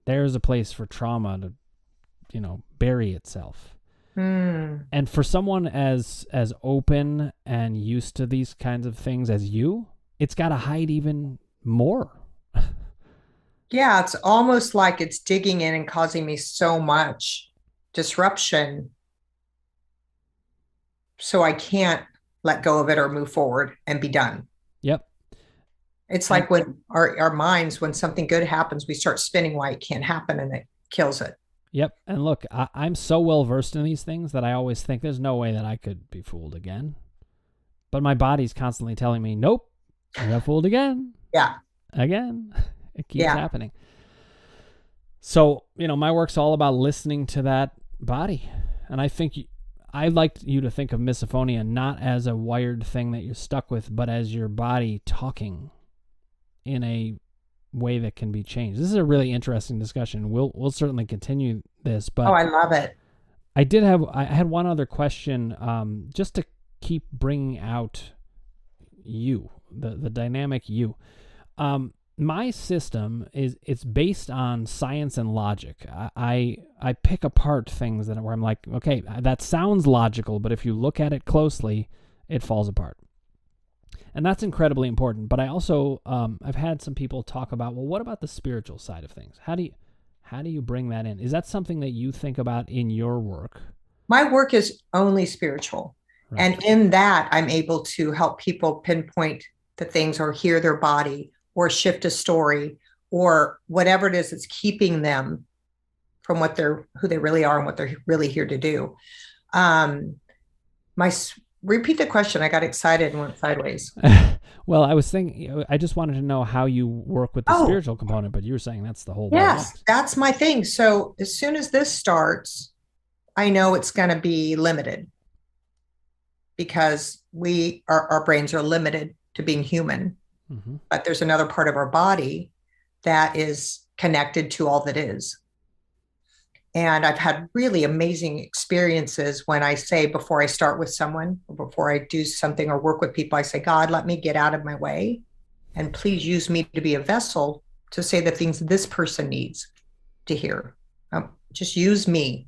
There's a place for trauma to, bury itself. And for someone as open and used to these kinds of things as you, it's got to hide even more. Yeah, it's almost like it's digging in and causing me so much disruption. So I can't let go of it or move forward and be done. Yep. It's like when our minds, when something good happens, we start spinning why it can't happen and it kills it. Yep. And look, I'm so well versed in these things that I always think there's no way that I could be fooled again. But my body's constantly telling me, nope, I got fooled again. Yeah. Again. It keeps happening. So, my work's all about listening to that body. And I think I'd like you to think of misophonia not as a wired thing that you're stuck with, but as your body talking in a way that can be changed. This is a really interesting discussion. We'll certainly continue this, but I love it. I had one other question, just to keep bringing out you, the dynamic you. My system it's based on science and logic. I pick apart things where I'm like, okay, that sounds logical, but if you look at it closely, it falls apart. And that's incredibly important. But I also, I've had some people talk about, well, what about the spiritual side of things? How do you bring that in? Is that something that you think about in your work? My work is only spiritual. Right. And in that, I'm able to help people pinpoint the things or hear their body or shift a story or whatever it is that's keeping them from who they really are and what they're really here to do. Repeat the question. I got excited and went sideways. Well, I was thinking, I just wanted to know how you work with the spiritual component, but you were saying that's the whole thing. Yes, that's my thing. So as soon as this starts, I know it's going to be limited because our brains are limited to being human. Mm-hmm. But there's another part of our body that is connected to all that is. And I've had really amazing experiences when I say, before I start with someone, or before I do something or work with people, I say, God, let me get out of my way. And please use me to be a vessel to say the things this person needs to hear. Just use me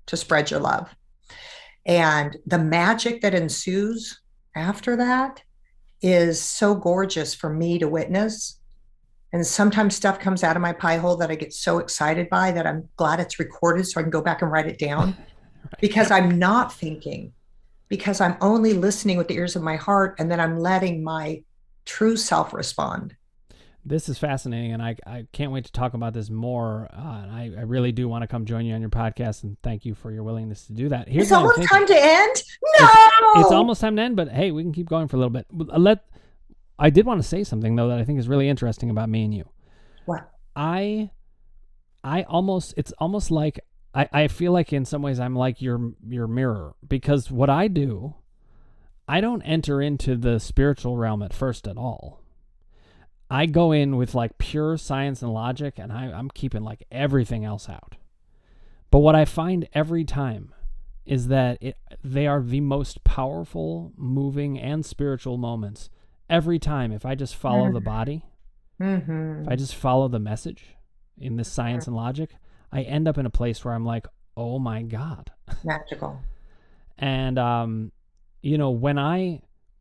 to spread your love. And the magic that ensues after that is so gorgeous for me to witness. And sometimes stuff comes out of my pie hole that I get so excited by that I'm glad it's recorded so I can go back and write it down because I'm not thinking, because I'm only listening with the ears of my heart, and then I'm letting my true self respond. This is fascinating, and I can't wait to talk about this more. And I really do want to come join you on your podcast, and thank you for your willingness to do that. It's almost time to end? No! It's almost time to end, but hey, we can keep going for a little bit. I did want to say something, though, that I think is really interesting about me and you. What? It's almost like, I feel like in some ways I'm like your mirror, because what I do, I don't enter into the spiritual realm at first at all. I go in with like pure science and logic, and I'm keeping like everything else out. But what I find every time is that they are the most powerful, moving, and spiritual moments every time if I just follow the body, if I just follow the message in this science and logic, I end up in a place where I'm like, oh my God. Magical. And, when I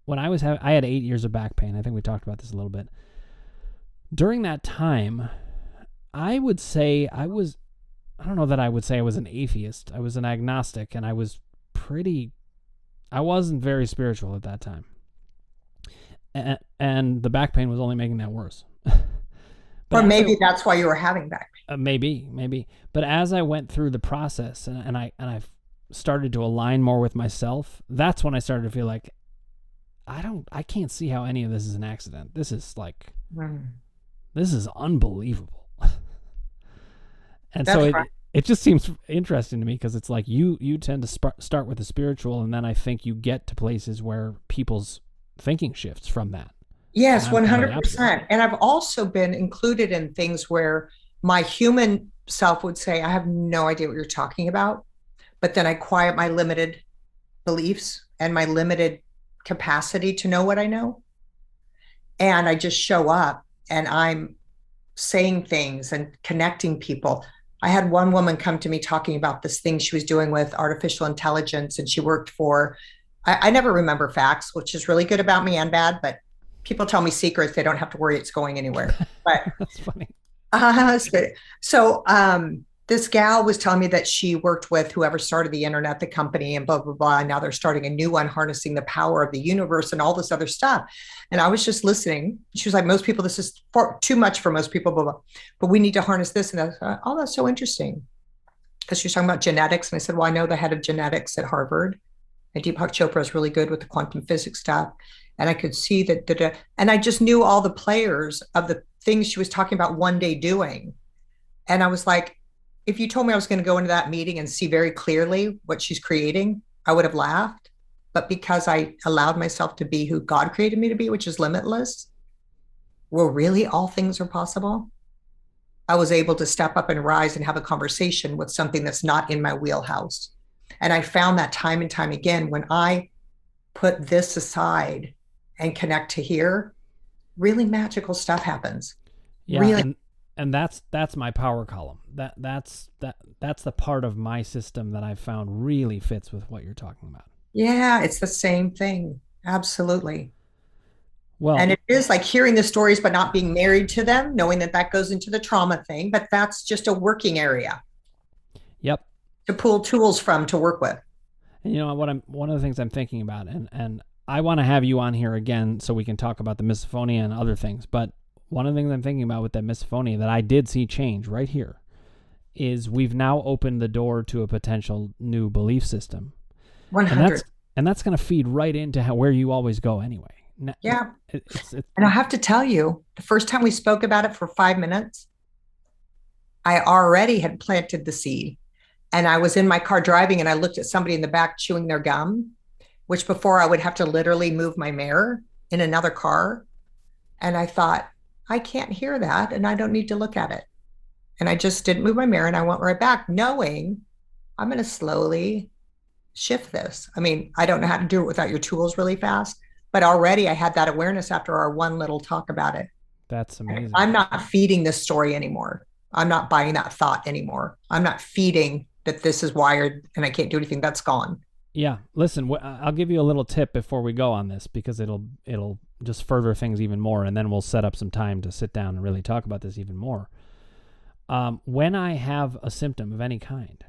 had 8 years of back pain. I think we talked about this a little bit. During that time, I would say I don't know that I would say I was an atheist. I was an agnostic, and I wasn't very spiritual at that time. And the back pain was only making that worse. Or maybe that's why you were having back pain. Maybe. But as I went through the process and I started to align more with myself, that's when I started to feel like I can't see how any of this is an accident. This is like, this is unbelievable. And that's so it just seems interesting to me, because it's like you tend to start with the spiritual, and then I think you get to places where people's thinking shifts from that. Yes, 100%. And I've also been included in things where my human self would say, I have no idea what you're talking about. But then I quiet my limited beliefs and my limited capacity to know what I know. And I just show up and I'm saying things and connecting people. I had one woman come to me talking about this thing she was doing with artificial intelligence, and she worked for, I never remember facts, which is really good about me and bad, but people tell me secrets. They don't have to worry it's going anywhere. But that's funny. So this gal was telling me that she worked with whoever started the internet, the company, and blah, blah, blah. And now they're starting a new one, harnessing the power of the universe and all this other stuff. And I was just listening. She was like, most people, this is too much for most people, blah, blah. But we need to harness this. And I was like, oh, that's so interesting. Because she was talking about genetics. And I said, well, I know the head of genetics at Harvard. And Deepak Chopra is really good with the quantum physics stuff. And I could see that, and I just knew all the players of the things she was talking about one day doing. And I was like, if you told me I was going to go into that meeting and see very clearly what she's creating, I would have laughed. But because I allowed myself to be who God created me to be, which is limitless, well, really all things are possible. I was able to step up and rise and have a conversation with something that's not in my wheelhouse. And I found that time and time again, when I put this aside and connect to here, really magical stuff happens. Yeah, really. And that's my power column. That's the part of my system that I've found really fits with what you're talking about. Yeah, it's the same thing. Absolutely. Well, and it is like hearing the stories, but not being married to them, knowing that goes into the trauma thing, but that's just a working area. Yep. To pull tools from to work with. And one of the things I'm thinking about, and I want to have you on here again so we can talk about the misophonia and other things, but one of the things I'm thinking about with that misophonia that I did see change right here is we've now opened the door to a potential new belief system. 100. And that's going to feed right into where you always go anyway. Yeah. And I have to tell you, the first time we spoke about it for 5 minutes, I already had planted the seed. And I was in my car driving and I looked at somebody in the back chewing their gum, which before I would have to literally move my mirror in another car. And I thought, I can't hear that and I don't need to look at it. And I just didn't move my mirror and I went right back, knowing I'm going to slowly shift this. I mean, I don't know how to do it without your tools really fast, but already I had that awareness after our one little talk about it. That's amazing. I'm not feeding this story anymore. I'm not buying that thought anymore. I'm not feeding that this is wired and I can't do anything. That's gone. Yeah. Listen, I'll give you a little tip before we go on this, because it'll just further things even more, and then we'll set up some time to sit down and really talk about this even more. When I have a symptom of any kind,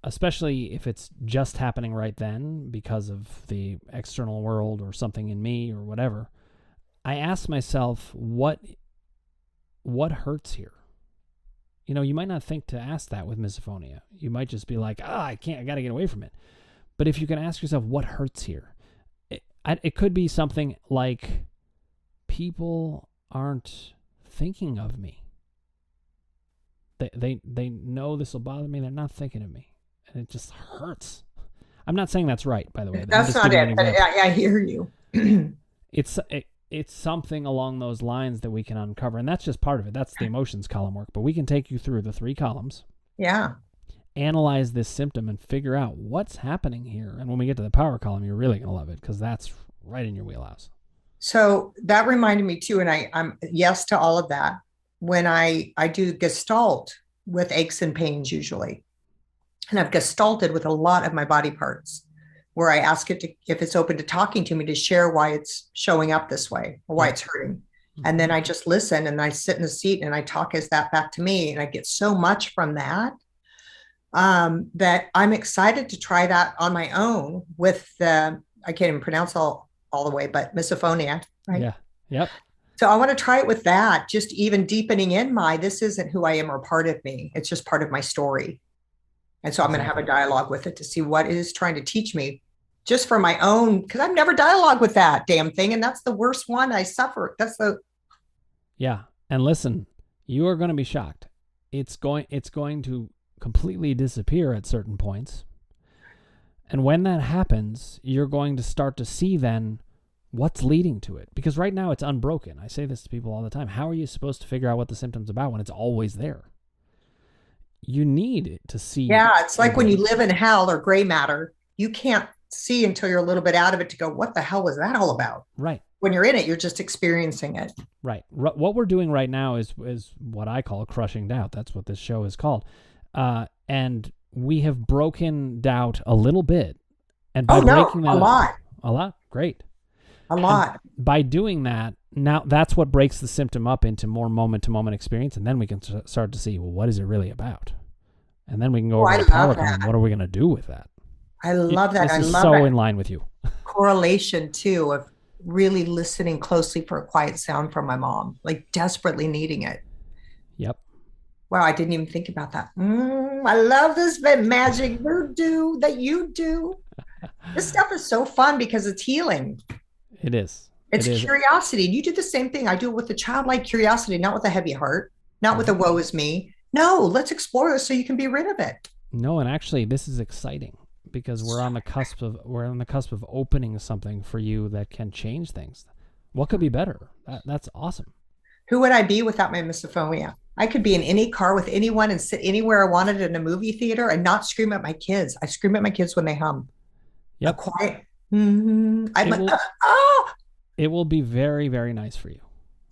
especially if it's just happening right then because of the external world or something in me or whatever, I ask myself, what hurts here? You know, you might not think to ask that with misophonia. You might just be like, I got to get away from it. But if you can ask yourself, what hurts here? It could be something like, people aren't thinking of me. They know this will bother me. They're not thinking of me. And it just hurts. I'm not saying that's right, by the way. That's not it. I hear you. It's something along those lines that we can uncover. And that's just part of it. That's the emotions column work. But we can take you through the 3 columns. Yeah. Analyze this symptom and figure out what's happening here. And when we get to the power column, you're really going to love it, because that's right in your wheelhouse. So that reminded me too, and I'm yes to all of that. When I do Gestalt with aches and pains usually, and I've Gestalted with a lot of my body parts, where I ask it to, if it's open to talking to me, to share why it's showing up this way or why it's hurting. Mm-hmm. And then I just listen, and I sit in the seat and I talk as that back to me. And I get so much from that, that I'm excited to try that on my own with I can't even pronounce all the way, but misophonia, right? Yeah. Yep. So I want to try it with that, just even deepening in this isn't who I am or part of me. It's just part of my story. And so I'm going to have a dialogue with it to see what it is trying to teach me, just for my own, because I've never dialogued with that damn thing. And that's the worst one. I suffer. Yeah. And listen, you are going to be shocked. It's going to completely disappear at certain points. And when that happens, you're going to start to see then what's leading to it. Because right now it's unbroken. I say this to people all the time. How are you supposed to figure out what the symptom's about when it's always there? You need to see. Yeah, it's like when you live in hell or gray matter, you can't see until you're a little bit out of it to go, what the hell was that all about? Right. When you're in it, you're just experiencing it. Right. What we're doing right now is what I call crushing doubt. That's what this show is called. And we have broken doubt a little bit. And by breaking that a lot. A lot? Great. A lot. And by doing that, now that's what breaks the symptom up into more moment-to-moment experience, and then we can start to see, well, what is it really about? And then we can go over the power column. What are we going to do with that? I love that. This is so in line with you. Correlation, too, of really listening closely for a quiet sound from my mom, like desperately needing it. Yep. Wow, I didn't even think about that. I love this magic voodoo that you do. This stuff is so fun because it's healing. It is. It's curiosity. And you do the same thing. I do it with a childlike curiosity, not with a heavy heart, not with a woe is me. No, let's explore this so you can be rid of it. No, and actually this is exciting because we're on the cusp of opening something for you that can change things. What could be better? That's awesome. Who would I be without my misophonia? I could be in any car with anyone and sit anywhere I wanted in a movie theater and not scream at my kids. I scream at my kids when they hum. Yep. A quiet. It will be very, very nice for you.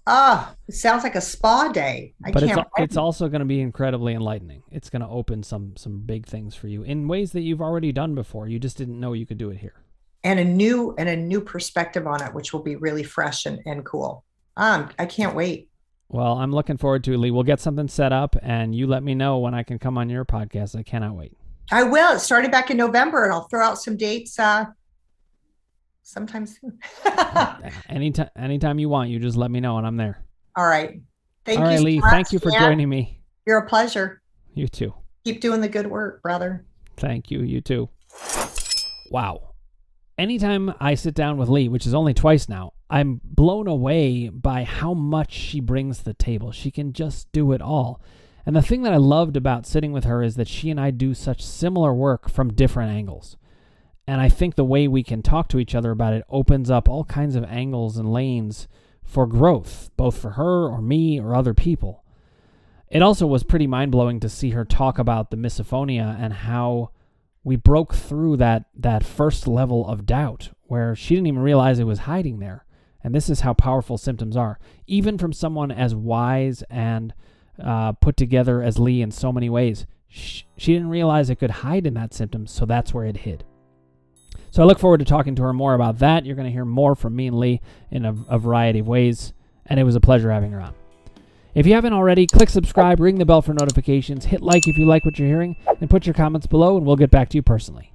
It sounds like a spa day. But it's also going to be incredibly enlightening. It's going to open some big things for you in ways that you've already done before. You just didn't know you could do it here. And a new perspective on it, which will be really fresh and cool. I can't wait. Well, I'm looking forward to it, Leigh. We'll get something set up and you let me know when I can come on your podcast. I cannot wait. I will. It's starting back in November and I'll throw out some dates sometime soon. Anytime you want, you just let me know and I'm there. All right. Thank you, Leigh. Thank you for joining me. You're a pleasure. You too. Keep doing the good work, brother. Thank you. You too. Wow. Anytime I sit down with Leigh, which is only twice now, I'm blown away by how much she brings to the table. She can just do it all. And the thing that I loved about sitting with her is that she and I do such similar work from different angles. And I think the way we can talk to each other about it opens up all kinds of angles and lanes for growth, both for her or me or other people. It also was pretty mind-blowing to see her talk about the misophonia and how we broke through that first level of doubt where she didn't even realize it was hiding there. And this is how powerful symptoms are. Even from someone as wise and put together as Leigh in so many ways, she didn't realize it could hide in that symptom, so that's where it hid. So I look forward to talking to her more about that. You're going to hear more from me and Leigh in a variety of ways, and it was a pleasure having her on. If you haven't already, click subscribe, ring the bell for notifications, hit like if you like what you're hearing, and put your comments below, and we'll get back to you personally.